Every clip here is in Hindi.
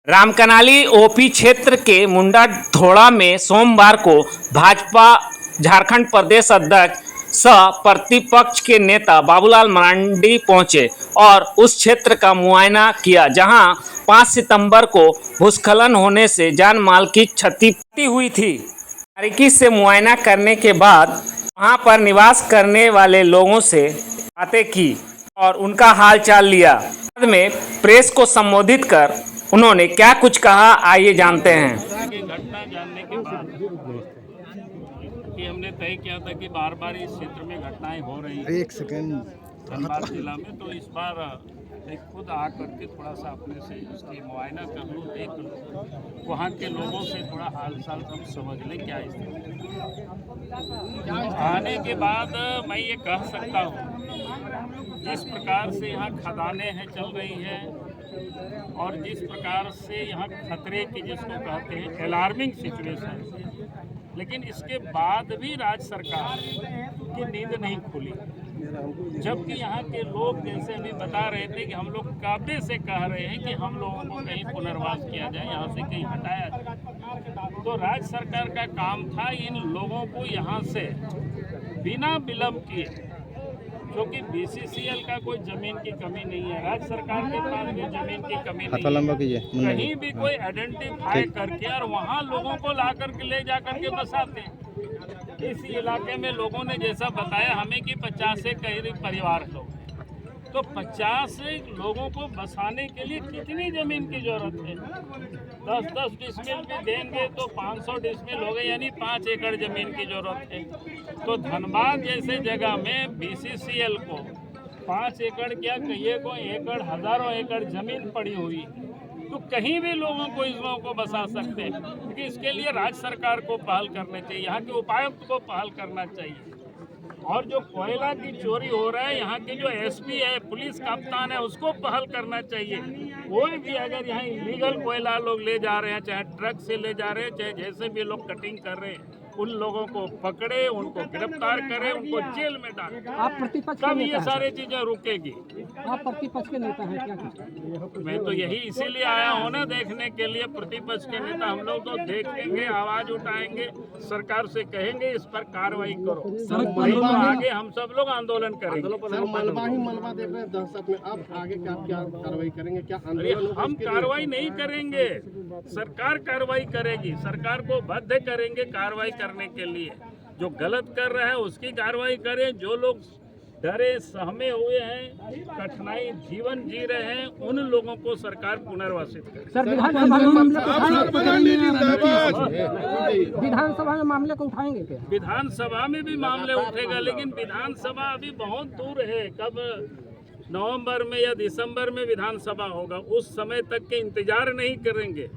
रामकनाली ओपी क्षेत्र के मुंडा धोड़ा में सोमवार को भाजपा झारखंड प्रदेश अध्यक्ष सह प्रतिपक्ष के नेता बाबूलाल मरांडी पहुंचे और उस क्षेत्र का मुआयना किया जहां 5 सितंबर को भूस्खलन होने से जान माल की क्षति हुई थी। बारीकी से मुआयना करने के बाद वहां पर निवास करने वाले लोगों से बातें की और उनका हाल चाल लिया। बाद में प्रेस को संबोधित कर उन्होंने क्या कुछ कहा, आइए जानते हैं। घटना जानने के बाद कि हमने तय किया था कि बार बार इस क्षेत्र में घटनाएं हो रही हैं। एक सेकंड धनबाद जिला में, तो इस बार मैं खुद आकर के थोड़ा सा अपने से उसकी मुआयना कर लूँ, देख लूँ, वहाँ के लोगों से थोड़ा हाल चाल हम समझ लें क्या स्थिति। आने के बाद मैं ये कह सकता हूँ, जिस प्रकार से यहाँ खदानें हैं चल रही हैं और जिस प्रकार से यहाँ खतरे की जिसको कहते हैं अलार्मिंग सिचुएशन, लेकिन इसके बाद भी राज्य सरकार की नींद नहीं खुली। जबकि यहाँ के लोग जैसे अभी बता रहे थे कि हम लोग काबे से कह रहे हैं कि हम लोगों को कहीं पुनर्वास किया जाए, यहाँ से कहीं हटाया जाए। तो राज्य सरकार का काम था इन लोगों को यहाँ से बिना विलंब किए, क्योंकि बीसीसीएल का कोई जमीन की कमी नहीं है, राज्य सरकार के पास भी जमीन की कमी नहीं है, कहीं भी कोई आइडेंटिफाई करके और वहाँ लोगों को ला करके ले जा करके बसाते हैं। इस इलाके में लोगों ने जैसा बताया हमें कि 50 से करीब परिवार लोग, तो 50 लोगों को बसाने के लिए कितनी जमीन की जरूरत है? 10-10 डिसमिल भी देंगे तो 500 डिसमिल हो गए, यानी 5 एकड़ जमीन की जरूरत है। तो धनबाद जैसे जगह में बीसीसीएल को 5 एकड़ क्या कहिए को एकड़, हजारों एकड़ जमीन पड़ी हुई है, तो कहीं भी लोगों को इस लोगों को बसा सकते हैं। क्योंकि इसके लिए राज्य सरकार को पहल करनी चाहिए, यहाँ के उपायुक्त को पहल करना चाहिए। और जो कोयला की चोरी हो रहा है, यहाँ के जो एसपी है, पुलिस कप्तान है, उसको पहल करना चाहिए। कोई भी अगर यहाँ इलीगल कोयला लोग ले जा रहे हैं, चाहे ट्रक से ले जा रहे हैं, चाहे जैसे भी लोग कटिंग कर रहे हैं, उन लोगों को पकड़े, उनको गिरफ्तार करें, उनको जेल में डालें। आप प्रतिपक्ष तब ये सारी चीजें रुकेगी। आप प्रतिपक्ष के नेता हैं क्या? मैं तो यही इसीलिए आया हूँ ना, देखने के लिए। प्रतिपक्ष के नेता हम लोग तो देखेंगे, आवाज उठाएंगे, सरकार से कहेंगे इस पर कार्रवाई करो, नहीं तो आगे हम सब लोग आंदोलन करेंगे। मलबा ही मलबा देख रहे हैं दहशत में, अब आगे क्या क्या कार्रवाई करेंगे? क्या आंदोलन? हम कार्रवाई नहीं करेंगे, सरकार कार्रवाई करेगी। सरकार को बाध्य करेंगे कार्रवाई करने के लिए। जो गलत कर रहा है उसकी कार्रवाई करें, जो लोग डरे सहमे हुए हैं, कठिनाई जीवन जी रहे हैं, उन लोगों को सरकार पुनर्वासित करे। सर, विधानसभा में मामले को उठाएंगे क्या? विधानसभा में भी मामले उठेगा, लेकिन विधानसभा अभी बहुत दूर है। कब नवंबर में या दिसंबर में विधानसभा होगा, उस समय तक के इंतजार नहीं करेंगे।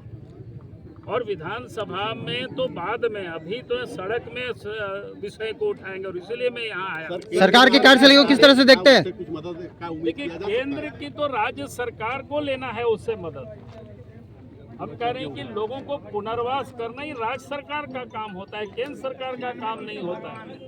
और विधानसभा में तो बाद में, अभी तो सड़क में विषय को उठाएंगे, और इसलिए मैं यहाँ आया। सरकार की कार्यशैली को किस तरह से देखते हैं? देखिए, केंद्र की तो राज्य सरकार को लेना है उससे मदद। हम कह रहे हैं कि लोगों को पुनर्वास करना ही राज्य सरकार का काम होता है, केंद्र सरकार का काम नहीं होता है।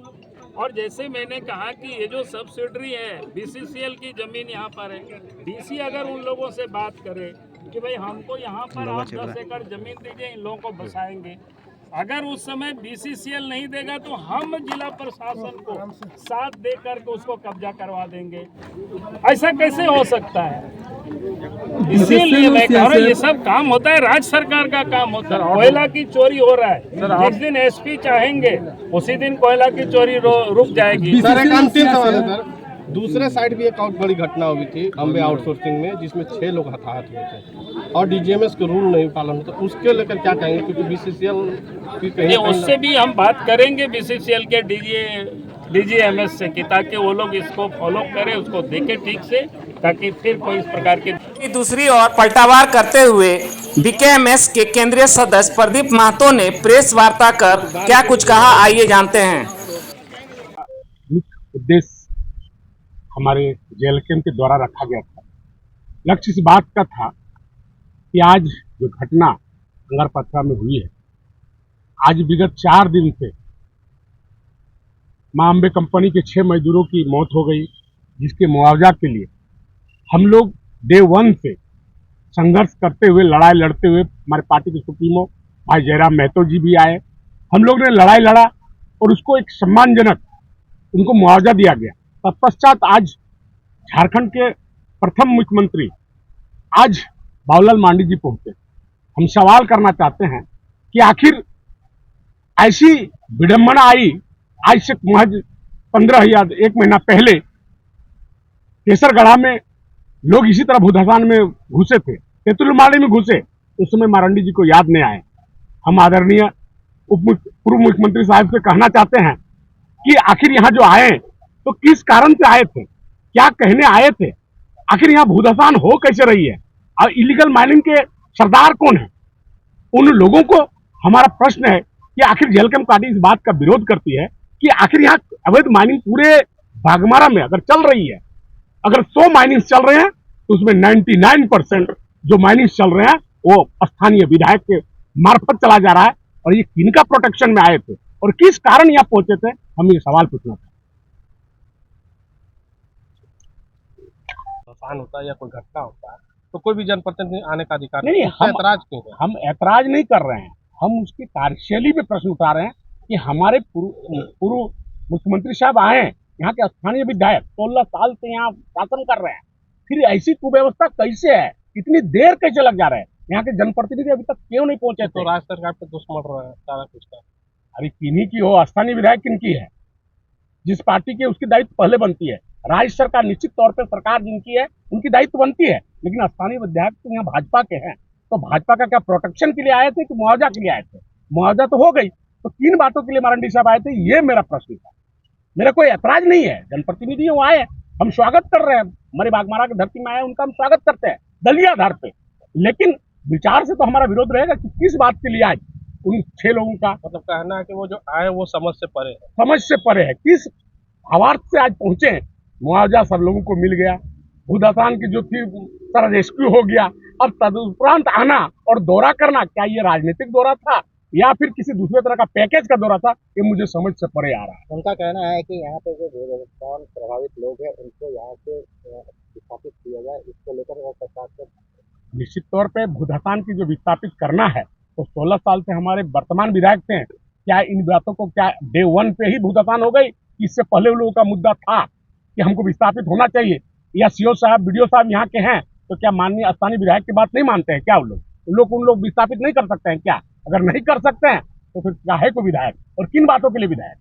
और जैसे मैंने कहा कि ये जो सब्सिडरी है, बीसीसीएल की जमीन यहाँ पर है, डीसी अगर उन लोगों से बात करे कि भाई हमको यहाँ पर आप 10 एकड़ जमीन दीजिए, इन लोगों को बसाएंगे, अगर उस समय बीसीसीएल नहीं देगा तो हम जिला प्रशासन को साथ दे करके उसको कब्जा करवा देंगे। ऐसा कैसे हो सकता है? इसीलिए मैं कह रहा हूँ, ये सब काम होता है, राज्य सरकार का काम होता है। कोयला की चोरी हो रहा है, जिस दिन एसपी चाहेंगे उसी दिन कोयला की चोरी रुक जाएगी। सर, एक अंतिम सवाल है सर। दूसरे साइड भी एक और बड़ी घटना हुई थी अम्बे आउटसोर्सिंग में, जिसमें 6 लोग हताहत हुए थे और डीजीएमएस के रूल नहीं पालन होता, उसके लेकर क्या कहेंगे? क्योंकि बीसीसीएल की कहीं उससे भी हम बात करेंगे बीसीसीएल के डीजीएमएस से, कि ताकि वो लोग इसको फॉलो करें, उसको देखें ठीक से, ताकि फिर कोई इस प्रकार के। दूसरी ओर पलटावार करते हुए बीकेएमएस के केंद्रीय सदस्य प्रदीप महतो ने प्रेस वार्ता कर क्या कुछ कहा, आइए जानते हैं। उद्देश्य हमारे जेएलकेएम के द्वारा रखा गया था, लक्ष्य इस बात का था कि आज जो घटना अंगारपत्रा में हुई है, आज विगत 4 दिन से मां अम्बे कंपनी के 6 मजदूरों की मौत हो गई, जिसके मुआवजा के लिए हम लोग डे 1 से संघर्ष करते हुए, लड़ाई लड़ते हुए हमारे पार्टी के सुप्रीमो भाई जयराम महतो जी भी आए। हम लोग ने लड़ाई लड़ा और उसको एक सम्मानजनक उनको मुआवजा दिया गया। तत्पश्चात आज झारखंड के प्रथम मुख्यमंत्री आज बाबूलाल मांडी जी पहुंचे। हम सवाल करना चाहते हैं कि आखिर ऐसी विडंबना आई। आज से महज 15 या 1 महीना पहले केसरगढ़ा में लोग इसी तरह भूधसान में घुसे थे, तेतुलमाड़ी में घुसे, उस समय मारंडी जी को याद नहीं आए। हम आदरणीय पूर्व मुख्यमंत्री साहब से कहना चाहते हैं कि आखिर यहाँ जो आए तो किस कारण से आए थे, क्या कहने आए थे, आखिर यहाँ भूधसान हो कैसे रही है और इलीगल माइनिंग के सरदार कौन है। उन लोगों को हमारा प्रश्न है कि आखिर जेलकम पार्टी इस बात का विरोध करती है कि आखिर यहाँ अवैध माइनिंग पूरे बाघमारा में अगर चल रही है, अगर 100 माइनिंग चल रहे हैं तो उसमें 99% जो माइनिंग चल रहे हैं वो स्थानीय विधायक के मार्फत चला जा रहा है। और ये किनका प्रोटेक्शन में आए थे और किस कारण यहाँ पहुंचे थे, हम ये सवाल पूछना था। नुकसान होता है या कोई घटना होता है तो कोई भी जनप्रतिनिधि आने का अधिकार नहीं, हम ऐतराज क्यों है? हम ऐतराज नहीं कर रहे हैं, हम उसकी कार्यशैली पे प्रश्न उठा रहे हैं कि हमारे पूर्व मुख्यमंत्री साहब आए, यहाँ के स्थानीय विधायक 16 साल से यहाँ शासन कर रहे हैं, फिर ऐसी कुव्यवस्था कैसे है, इतनी देर कैसे लग जा रहा है, यहाँ के जनप्रतिनिधि अभी तक क्यों नहीं पहुंचे? तो राज्य सरकार पे दोष मर रहा है सारा कुछ का। अरे किन्हीं की हो, स्थानीय विधायक किनकी है, जिस पार्टी की उसकी दायित्व पहले बनती है। राज्य सरकार निश्चित तौर पर सरकार जिनकी है उनकी दायित्व बनती है, लेकिन स्थानीय विधायक तो यहाँ भाजपा के हैं, तो भाजपा का क्या प्रोटेक्शन के लिए आए थे कि मुआवजा के लिए आए थे? मुआवजा तो हो गई, तो किन बातों के लिए मारंडी साहब आए थे, ये मेरा प्रश्न था। मेरा कोई ऐतराज नहीं है, जनप्रतिनिधि वो आए, हम स्वागत कर रहे हैं, हमारे बागमारा की धरती में आए, उनका हम स्वागत करते हैं दलीय आधार पे, लेकिन विचार से तो हमारा विरोध रहेगा कि किस बात के लिए आए उन 6 लोगों का। मतलब कहना है कि वो जो आए वो समझ से परे है, समझ से परे है, किस भावार्थ से आज पहुंचे। मुआवजा सब लोगों को मिल गया, भूधसान की जो थी सारा रेस्क्यू हो गया, अब तदुपरांत आना और दौरा करना, क्या ये राजनीतिक दौरा था या फिर किसी दूसरे तरह का पैकेज का दौरा था, ये मुझे समझ से परे आ रहा है। उनका कहना है कि यहाँ पे जो भूधसान प्रभावित लोग हैं उनको यहाँ से विस्थापित किया जाए, इसको लेकर सरकार से निश्चित तौर पे भूधसान की जो विस्थापित करना है तो 16 साल से हमारे वर्तमान विधायक थे, क्या इन बातों को क्या डे 1 पे ही भूधसान हो गई? इससे पहले उन लोगों का मुद्दा था कि हमको विस्थापित होना चाहिए, या सीओ साहब बीडीओ साहब यहाँ के हैं तो क्या माननीय स्थानीय विधायक की बात नहीं मानते हैं क्या? उन लोग विस्थापित नहीं कर सकते हैं क्या? अगर नहीं कर सकते हैं तो फिर काहे को विधायक और किन बातों के लिए विधायक?